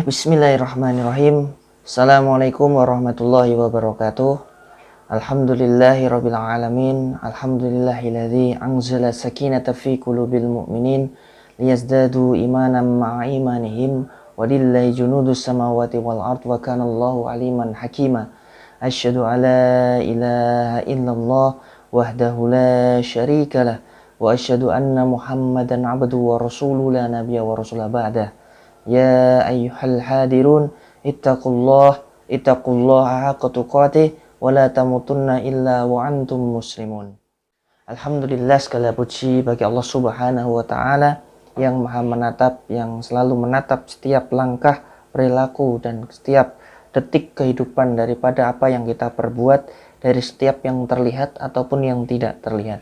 Bismillahirrahmanirrahim. Assalamualaikum warahmatullahi wabarakatuh. Alhamdulillahirabbil alamin. Alhamdulillahilladzi anzala sakinata fi qulubil mu'minin liyazdadu imanan ma'a imanihim walillahi junudus samawati wal ard wa kana Allahu aliman hakima. Asyhadu alla ilaha illallah wahdahu la syarikalah wa asyhadu anna Muhammadan abduhu wa rasuluhu la nabiyya wa rasula ba'dah. Ya ayyuhal hadirun ittaqullaha haqqa tuqatih wa la tamutunna illa wa antum muslimun. Alhamdulillah, segala puji bagi Allah Subhanahu wa taala yang Maha menatap, yang selalu menatap setiap langkah, perilaku dan setiap detik kehidupan daripada apa yang kita perbuat, dari setiap yang terlihat ataupun yang tidak terlihat.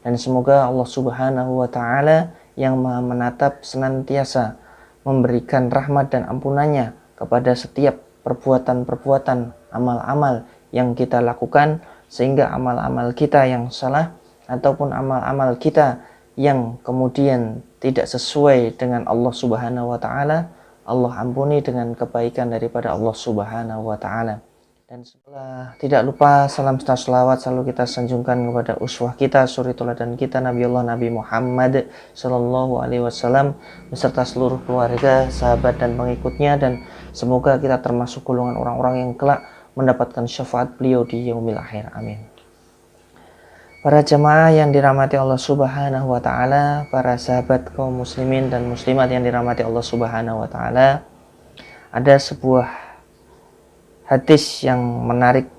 Dan semoga Allah Subhanahu wa taala yang Maha menatap senantiasa memberikan rahmat dan ampunannya kepada setiap perbuatan-perbuatan, amal-amal yang kita lakukan, sehingga amal-amal kita yang salah ataupun amal-amal kita yang kemudian tidak sesuai dengan Allah Subhanahu wa taala, Allah ampuni dengan kebaikan daripada Allah Subhanahu wa taala. Dan setelah tidak lupa salam serta selawat selalu kita sanjungkan kepada uswah kita, suri teladan kita, Nabi Muhammad sallallahu alaihi wasallam beserta seluruh keluarga, sahabat dan pengikutnya, dan semoga kita termasuk golongan orang-orang yang kelak mendapatkan syafaat beliau di yaumil akhir. Amin. Para jemaah yang dirahmati Allah Subhanahu wa taala, para sahabat kaum muslimin dan muslimat yang dirahmati Allah Subhanahu wa taala, ada sebuah hadis yang menarik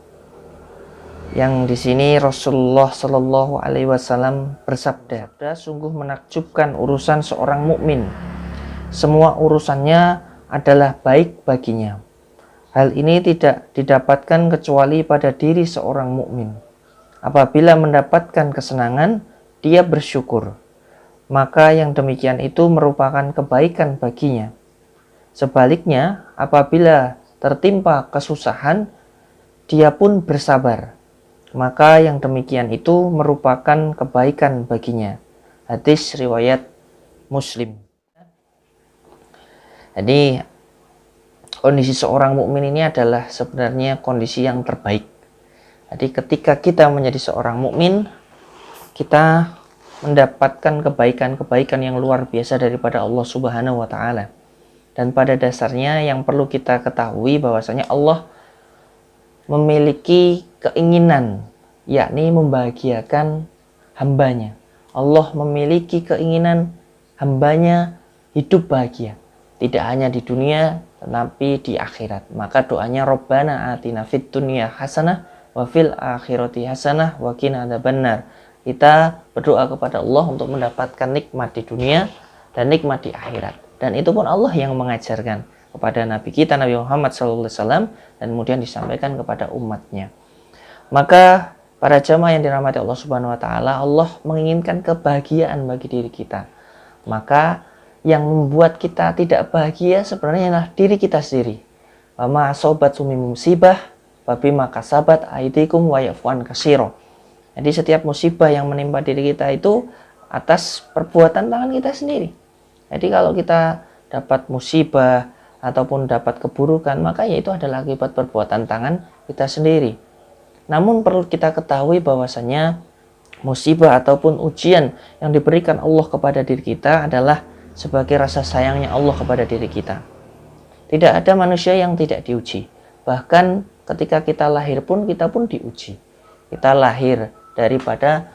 yang di sini Rasulullah Shallallahu Alaihi Wasallam bersabda, sungguh menakjubkan urusan seorang mukmin. Semua urusannya adalah baik baginya. Hal ini tidak didapatkan kecuali pada diri seorang mukmin. Apabila mendapatkan kesenangan, dia bersyukur. Maka yang demikian itu merupakan kebaikan baginya. Sebaliknya, apabila tertimpa kesusahan, dia pun bersabar. Maka yang demikian itu merupakan kebaikan baginya. Hadis riwayat Muslim. Jadi kondisi seorang mukmin ini adalah sebenarnya kondisi yang terbaik. Jadi ketika kita menjadi seorang mukmin, kita mendapatkan kebaikan-kebaikan yang luar biasa daripada Allah Subhanahu wa taala. Dan pada dasarnya yang perlu kita ketahui bahwasanya Allah memiliki keinginan, yakni membahagiakan hambanya. Allah memiliki keinginan hambanya hidup bahagia, tidak hanya di dunia tetapi di akhirat. Maka doanya Rabbana atina fid dunya hasanah wa fil akhirati hasanah wa qina adzabannar. Kita berdoa kepada Allah untuk mendapatkan nikmat di dunia dan nikmat di akhirat. Dan itu pun Allah yang mengajarkan kepada Nabi kita, Nabi Muhammad SAW, dan kemudian disampaikan kepada umatnya. Maka para jamaah yang dirahmati Allah Subhanahu wa taala, Allah menginginkan kebahagiaan bagi diri kita. Maka yang membuat kita tidak bahagia sebenarnya adalah diri kita sendiri. Wa ma asobat sumi musibah wa bima kasabat aidikum wa yafwan katsira. Jadi setiap musibah yang menimpa diri kita itu atas perbuatan tangan kita sendiri. Jadi kalau kita dapat musibah ataupun dapat keburukan, maka ya itu adalah akibat perbuatan tangan kita sendiri. Namun perlu kita ketahui bahwasanya musibah ataupun ujian yang diberikan Allah kepada diri kita adalah sebagai rasa sayangnya Allah kepada diri kita. Tidak ada manusia yang tidak diuji. Bahkan ketika kita lahir pun kita pun diuji. Kita lahir daripada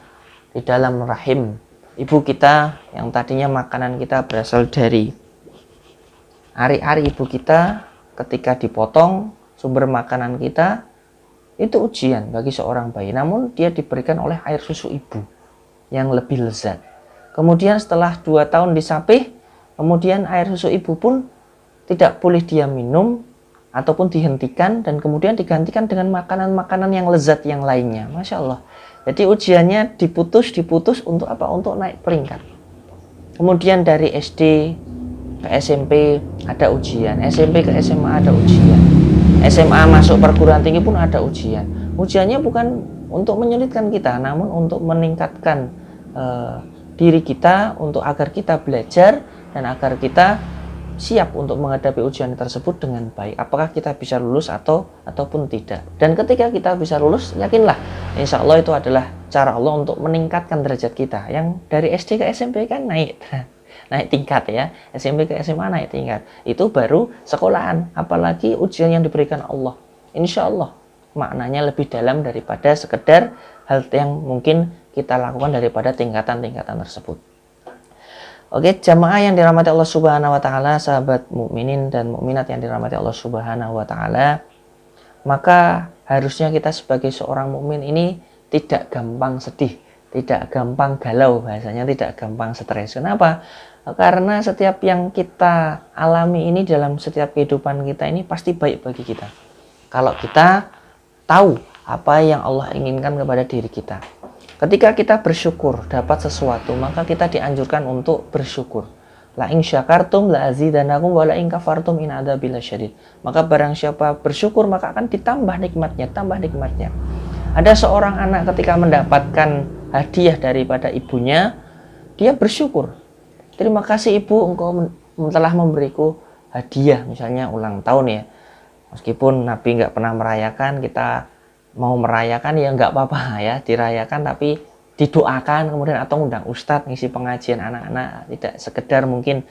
di dalam rahim ibu kita, yang tadinya makanan kita berasal dari ari-ari ibu kita, ketika dipotong sumber makanan kita, itu ujian bagi seorang bayi. Namun dia diberikan oleh air susu ibu yang lebih lezat. Kemudian setelah 2 tahun disapih, kemudian air susu ibu pun tidak boleh dia minum ataupun dihentikan, dan kemudian digantikan dengan makanan-makanan yang lezat yang lainnya. Masya Allah. Jadi ujiannya diputus untuk apa? Untuk naik peringkat. Kemudian dari SD ke SMP ada ujian, SMP ke SMA ada ujian, SMA masuk perguruan tinggi pun ada ujian. Ujiannya bukan untuk menyulitkan kita, namun untuk meningkatkan diri kita, untuk agar kita belajar dan agar kita siap untuk menghadapi ujian tersebut dengan baik. Apakah kita bisa lulus ataupun tidak. Dan ketika kita bisa lulus, yakinlah insya Allah itu adalah cara Allah untuk meningkatkan derajat kita. Yang dari SD ke SMP kan naik tingkat ya, SMP ke SMA naik tingkat. Itu baru sekolahan, apalagi ujian yang diberikan Allah. Insya Allah maknanya lebih dalam daripada sekedar hal yang mungkin kita lakukan daripada tingkatan-tingkatan tersebut. Oke, jamaah yang dirahmati Allah Subhanahu wa taala, sahabat mukminin dan mukminat yang dirahmati Allah Subhanahu wa taala, maka harusnya kita sebagai seorang mukmin ini tidak gampang sedih, tidak gampang galau, bahasanya tidak gampang stres. Kenapa? Karena setiap yang kita alami ini dalam setiap kehidupan kita ini pasti baik bagi kita. Kalau kita tahu apa yang Allah inginkan kepada diri kita. Ketika kita bersyukur dapat sesuatu, maka kita dianjurkan untuk bersyukur. La in syakartum la azidanakum wa la in kafartum in adzabi lasyadid. Maka barang siapa bersyukur maka akan ditambah nikmatnya, tambah nikmatnya. Ada seorang anak ketika mendapatkan hadiah daripada ibunya, dia bersyukur. Terima kasih ibu, engkau telah memberiku hadiah, misalnya ulang tahun ya. Meskipun Nabi nggak pernah merayakan, kita mau merayakan ya nggak apa-apa ya, dirayakan tapi didoakan kemudian atau undang ustadz ngisi pengajian anak-anak, tidak sekedar mungkin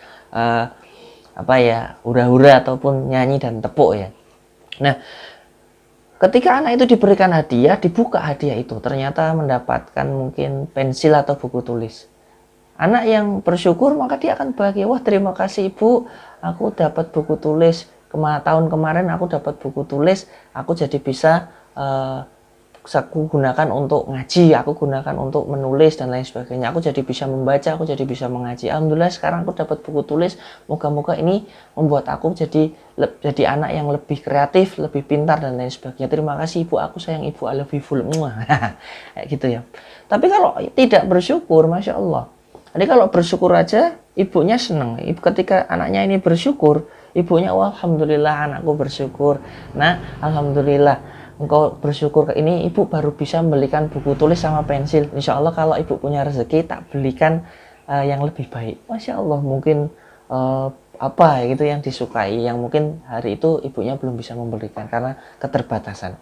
hura-hura ataupun nyanyi dan tepuk ya. Nah, ketika anak itu diberikan hadiah, dibuka hadiah itu ternyata mendapatkan mungkin pensil atau buku tulis. Anak yang bersyukur maka dia akan bahagia. Wah, terima kasih ibu, aku dapat buku tulis. Tahun kemarin aku dapat buku tulis, aku jadi bisa aku gunakan untuk ngaji, aku gunakan untuk menulis dan lain sebagainya. Aku jadi bisa membaca, aku jadi bisa mengaji. Alhamdulillah sekarang aku dapat buku tulis. Moga-moga ini membuat aku jadi anak yang lebih kreatif, lebih pintar dan lain sebagainya. Terima kasih ibu, aku sayang ibu, I love you full. Kayak gitu ya. Tapi kalau tidak bersyukur, masya Allah. Jadi kalau bersyukur aja, ibunya senang. Ketika anaknya ini bersyukur, ibunya, wah, alhamdulillah anakku bersyukur. Nah, alhamdulillah engkau bersyukur ke ini, ibu baru bisa membelikan buku tulis sama pensil. Insya Allah kalau ibu punya rezeki tak belikan yang lebih baik. Masya Allah, mungkin gitu yang disukai, yang mungkin hari itu ibunya belum bisa memberikan karena keterbatasan.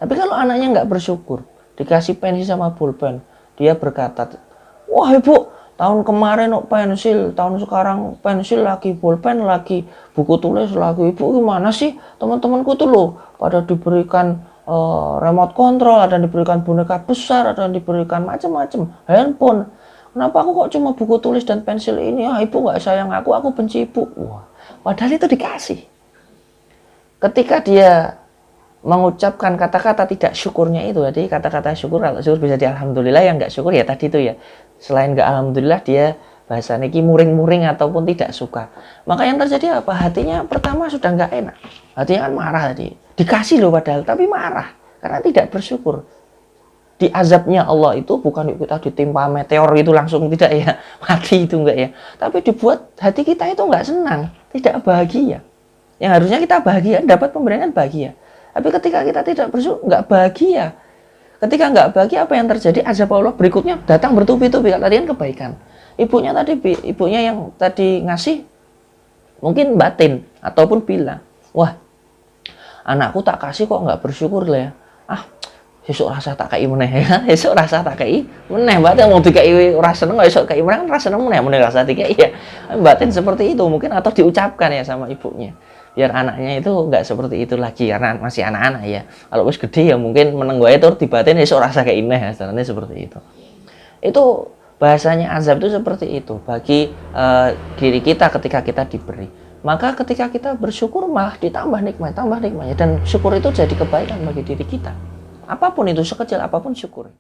Tapi kalau anaknya nggak bersyukur, dikasih pensil sama pulpen, dia berkata, wah ibu, tahun kemarin pensil, tahun sekarang pensil lagi, pulpen lagi, buku tulis lagi. Ibu gimana sih? Teman-temanku tuh loh pada diberikan remote control, ada yang diberikan boneka besar, ada yang diberikan macam-macam, handphone. Kenapa aku kok cuma buku tulis dan pensil ini? Ibu nggak sayang aku benci ibu. Wah, padahal itu dikasih. Ketika dia mengucapkan kata-kata tidak syukurnya itu, jadi kata-kata syukur, kalau syukur bisa di alhamdulillah, yang nggak syukur ya tadi itu ya. Selain nggak alhamdulillah, dia bahasanya muring-muring ataupun tidak suka. Maka yang terjadi apa? Hatinya pertama sudah nggak enak. Hatinya kan marah tadi. Dikasih loh padahal, tapi marah karena tidak bersyukur. Di azabnya Allah itu bukan kita ditimpa meteor itu langsung tidak ya, mati itu enggak ya. Tapi dibuat hati kita itu enggak senang, tidak bahagia. Yang harusnya kita bahagia, dapat pemberian bahagia. Tapi ketika kita tidak bersyukur, enggak bahagia. Ketika enggak bahagia, apa yang terjadi? Azab Allah berikutnya datang bertubi-tubi. Tadi kan kebaikan. Ibunya yang tadi ngasih mungkin batin ataupun bilang, wah, anakku tak kasih kok nggak bersyukur lah ya. Besok rasa tak kei meneh ya. Besok rasa tak kei meneh. Batin mau dikei rasa seneng, besok kei meneh kan rasa seneng meneh rasa dikei ya. Batin seperti itu mungkin, atau diucapkan ya sama ibunya. Biar anaknya itu nggak seperti itu lagi karena masih anak-anak ya. Kalau wis gede ya mungkin meneng wae tur dibatin besok rasa kei meneh, sebenarnya seperti itu. Itu bahasanya azab itu seperti itu bagi diri kita ketika kita diberi. Maka ketika kita bersyukur malah ditambah nikmatnya, dan syukur itu jadi kebaikan bagi diri kita. Apapun itu, sekecil apapun syukur.